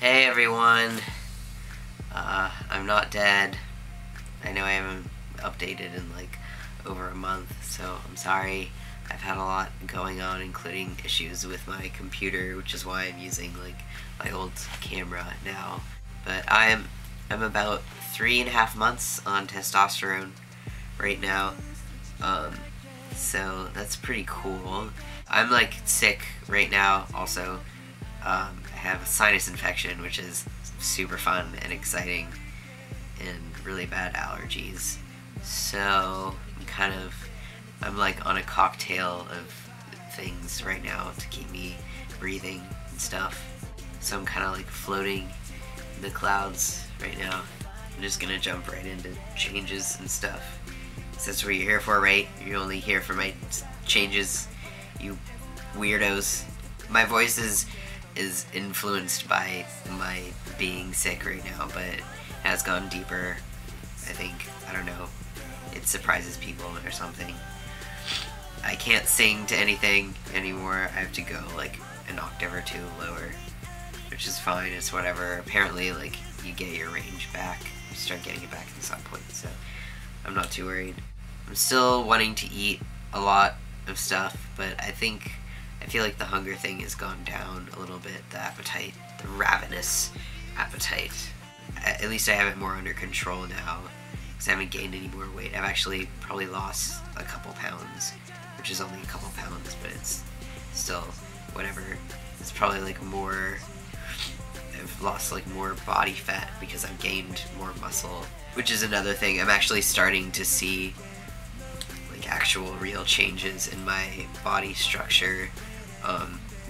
Hey everyone, I'm not dead. I know I haven't updated in like over a month, so I'm sorry. I've had a lot going on, including issues with my computer, which is why I'm using like my old camera now. But I'm about 3.5 months on testosterone right now, so that's pretty cool. I'm like sick right now also. I have a sinus infection, which is super fun and exciting, and really bad allergies. So I'm like on a cocktail of things right now to keep me breathing and stuff. So I'm kind of like floating in the clouds right now. I'm just gonna jump right into changes and stuff. So that's what you're here for, right? You're only here for my changes, you weirdos. My voice is influenced by my being sick right now, but it has gone deeper, I think. I don't know. It surprises people or something. I can't sing to anything anymore. I have to go like an octave or two lower, which is fine. It's whatever. Apparently, like, you get your range back. You start getting it back at some point, so I'm not too worried. I'm still wanting to eat a lot of stuff, but I feel like the hunger thing has gone down a little bit, the appetite, the ravenous appetite. At least I have it more under control now, because I haven't gained any more weight. I've actually probably lost a couple pounds, which is only a couple pounds, but it's still whatever. It's probably like more, I've lost like more body fat because I've gained more muscle, which is another thing. I'm actually starting to see like actual real changes in my body structure.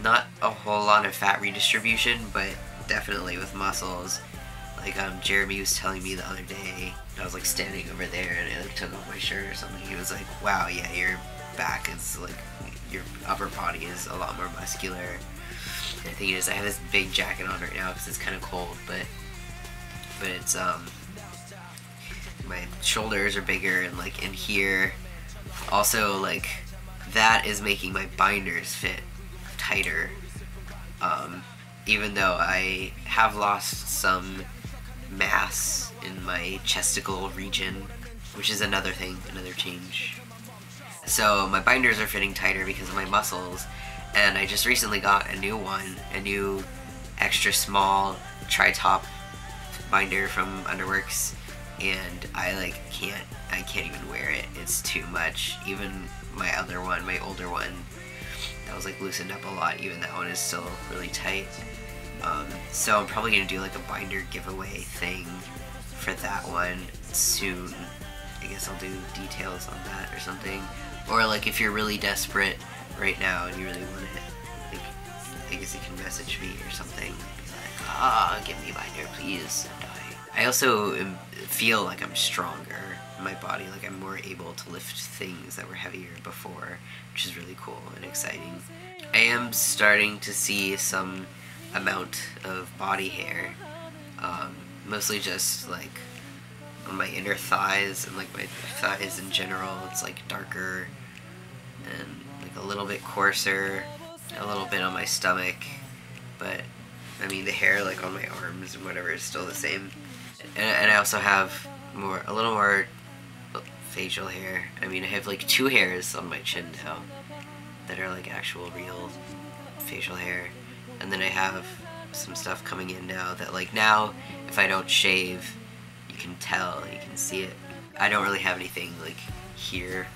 Not a whole lot of fat redistribution, but definitely with muscles. Like Jeremy was telling me the other day, I was like standing over there and I like took off my shirt or something. He was like, wow, yeah, your back is like, your upper body is a lot more muscular. And the thing is, I have this big jacket on right now because it's kind of cold, but it's my shoulders are bigger, and like in here also, like, that is making my binders fit tighter, even though I have lost some mass in my chesticle region, which is another thing, another change. So my binders are fitting tighter because of my muscles, and I just recently got a new one, a new extra small tri-top binder from Underworks, and I can't even wear it. It's too much. Even my other one, my older one, that was like loosened up a lot. Even that one is still really tight. So I'm probably gonna do like a binder giveaway thing for that one soon. I guess I'll do details on that or something. Or like if you're really desperate right now and you really want it, like, I guess you can message me or something. Be like, give me a binder, please. And I also feel like I'm stronger in my body, like I'm more able to lift things that were heavier before, which is really cool and exciting. I am starting to see some amount of body hair, mostly just like on my inner thighs and like my thighs in general. It's like darker and like a little bit coarser, a little bit on my stomach, but I mean the hair like on my arms and whatever is still the same. And I also have a little more facial hair. I mean, I have like 2 hairs on my chin now that are like actual real facial hair. And then I have some stuff coming in now that like now if I don't shave, you can tell, you can see it. I don't really have anything like here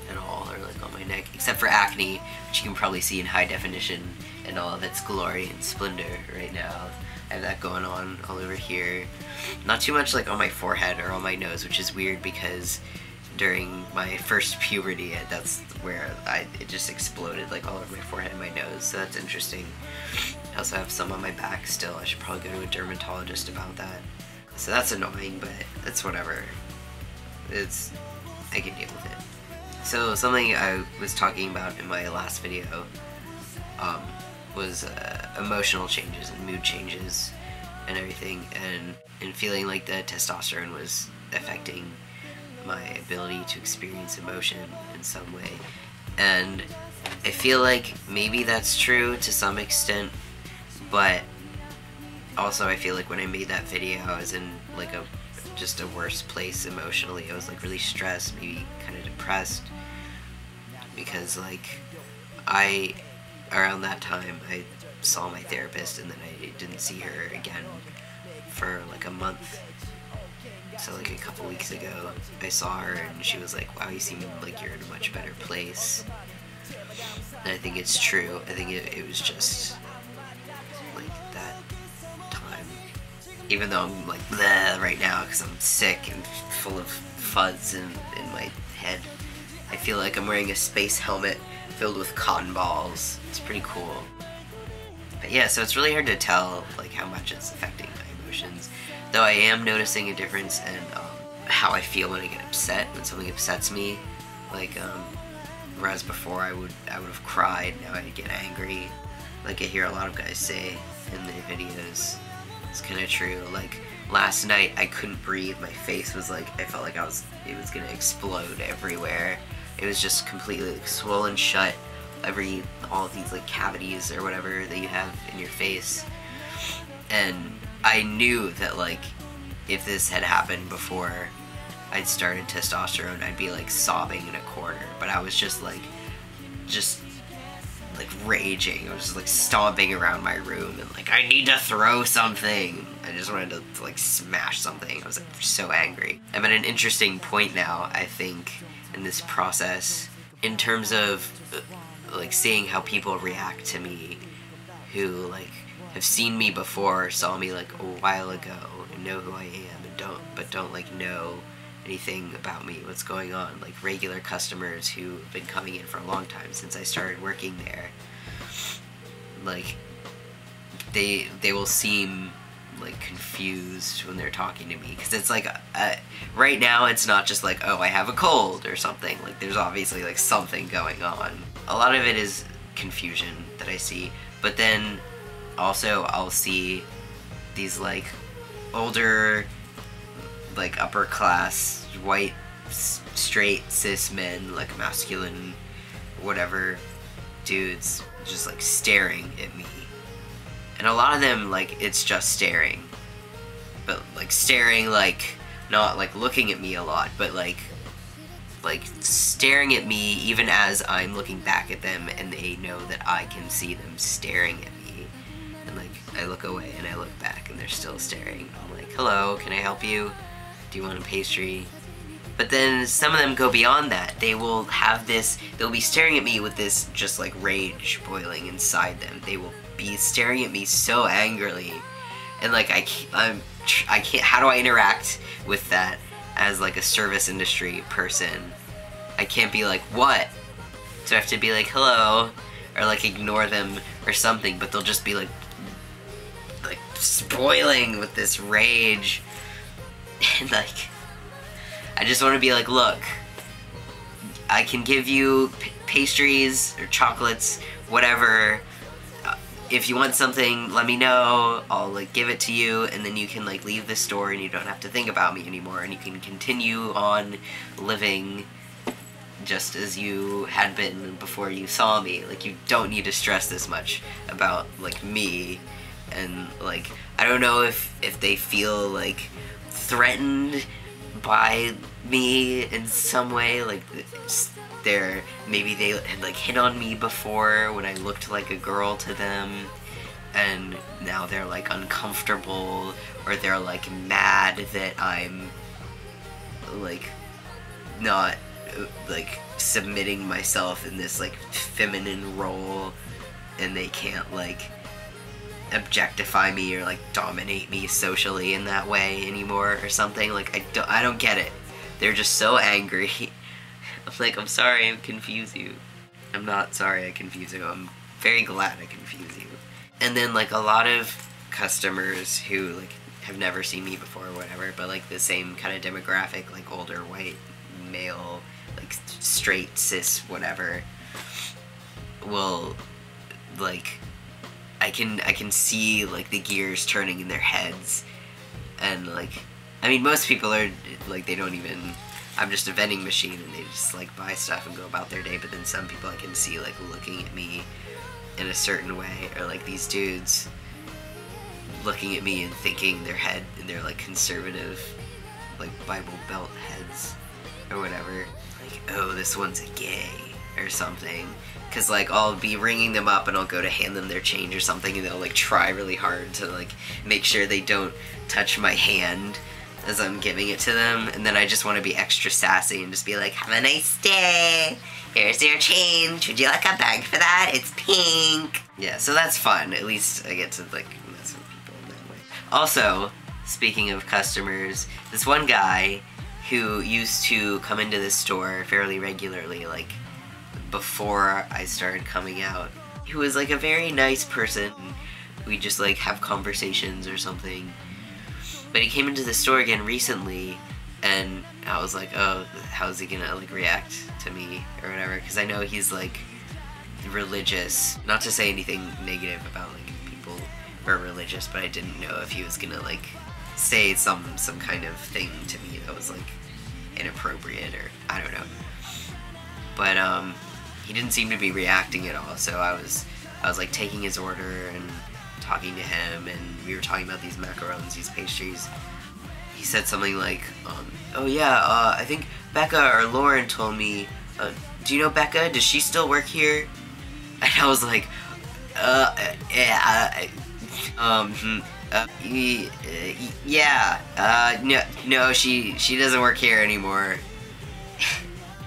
at all, or like on my neck, except for acne, which you can probably see in high definition and all of its glory and splendor right now. I have that going on all over here. Not too much like on my forehead or on my nose, which is weird because during my first puberty, that's where it just exploded like all over my forehead and my nose, so that's interesting. I also have some on my back still. I should probably go to a dermatologist about that. So that's annoying, but it's whatever. I can deal with it. So something I was talking about in my last video was emotional changes and mood changes and everything, and feeling like the testosterone was affecting my ability to experience emotion in some way. And I feel like maybe that's true to some extent, but also I feel like when I made that video, I was in like just a worse place emotionally. I was like really stressed, maybe kind of depressed, because like around that time I saw my therapist, and then I didn't see her again for like a month. So like a couple weeks ago I saw her, and she was like, wow, you seem like you're in a much better place. And I think it's true. I think it was just like that time. Even though I'm like bleh right now because I'm sick and full of fuzz in my head, I feel like I'm wearing a space helmet filled with cotton balls. It's pretty cool. But yeah, so it's really hard to tell like how much it's affecting my emotions. Though I am noticing a difference in how I feel when I get upset, when something upsets me. Like whereas before I would have cried, now I get angry. Like I hear a lot of guys say in their videos. It's kind of true. Like last night I couldn't breathe. My face was like, I felt like it was gonna explode everywhere. It was just completely like swollen shut. All of these like cavities or whatever that you have in your face. And I knew that like if this had happened before I'd started testosterone, I'd be like sobbing in a corner. But I was just like raging. I was just like stomping around my room and like, I need to throw something. I just wanted to like smash something. I was like so angry. I'm at an interesting point now, I think, in this process, in terms of like seeing how people react to me who like have seen me before, saw me like a while ago, and know who I am, and don't like know anything about me, what's going on. Like regular customers who have been coming in for a long time since I started working there. Like they will seem like confused when they're talking to me, because it's like right now it's not just like, oh, I have a cold or something. Like there's obviously like something going on. A lot of it is confusion that I see, but then also I'll see these like older, like upper class white straight cis men, like masculine whatever dudes, just like staring at me. And a lot of them, like, it's just staring. But like staring, like not like looking at me a lot, but like staring at me even as I'm looking back at them, and they know that I can see them staring at me. And like I look away and I look back and they're still staring. I'm like, hello, can I help you? Do you want a pastry? But then some of them go beyond that. They will have this, they'll be staring at me with this just like rage boiling inside them. They will be staring at me so angrily. And like I can't, how do I interact with that as like a service industry person? I can't be like, what? So I have to be like, hello, or like ignore them or something, but they'll just be like spoiling with this rage. And like, I just want to be like, look, I can give you pastries or chocolates, whatever. If you want something, let me know. I'll like give it to you, and then you can like leave the store and you don't have to think about me anymore, and you can continue on living just as you had been before you saw me. Like, you don't need to stress this much about like me. And like, I don't know if they feel like threatened by me in some way, like maybe they had like hit on me before when I looked like a girl to them, and now they're like uncomfortable, or they're like mad that I'm like not like submitting myself in this like feminine role, and they can't like objectify me or like dominate me socially in that way anymore or something. Like I don't get it. They're just so angry. I'm like, I'm sorry I confuse you. I'm not sorry I confuse you. I'm very glad I confuse you. And then like a lot of customers who like have never seen me before or whatever, but like the same kind of demographic, like older white male, like straight cis whatever, will like, I can see like the gears turning in their heads. And like, I mean, most people are like, they don't even, I'm just a vending machine, and they just like buy stuff and go about their day. But then some people I can see like looking at me in a certain way, or like these dudes looking at me and thinking their head in their like conservative, like Bible Belt heads or whatever, like, oh, this one's a gay or something. Cause like I'll be ringing them up and I'll go to hand them their change or something, and they'll like try really hard to like make sure they don't touch my hand as I'm giving it to them, and then I just want to be extra sassy and just be like, have a nice day, here's your change, would you like a bag for that, it's pink. Yeah, so that's fun. At least I get to like mess with people in that way. Also, speaking of customers, this one guy who used to come into this store fairly regularly, like before I started coming out, he was like a very nice person. We just like have conversations or something. But he came into the store again recently, and I was like, oh, how's he gonna like react to me or whatever? Because I know he's like religious. Not to say anything negative about like people who are religious, but I didn't know if he was gonna like say some kind of thing to me that was like inappropriate, or I don't know. But he didn't seem to be reacting at all, so I was like taking his order and talking to him, and we were talking about these macarons, these pastries. He said something like, oh yeah, I think Becca or Lauren told me, do you know Becca? Does she still work here? And I was like, yeah, no, she doesn't work here anymore.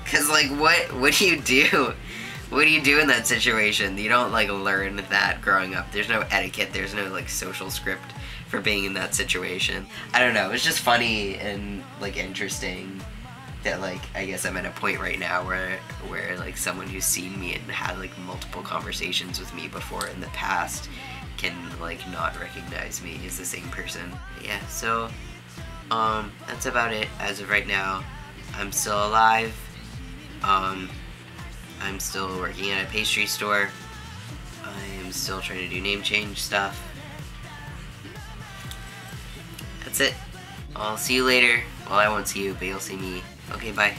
Cause like, what do you do? What do you do in that situation? You don't like learn that growing up. There's no etiquette, there's no like social script for being in that situation. I don't know, it's just funny and like interesting that like, I guess I'm at a point right now where like someone who's seen me and had like multiple conversations with me before in the past can like not recognize me as the same person. Yeah, so that's about it as of right now. I'm still alive. I'm still working at a pastry store. I am still trying to do name change stuff. That's it. I'll see you later. Well, I won't see you, but you'll see me. Okay, bye.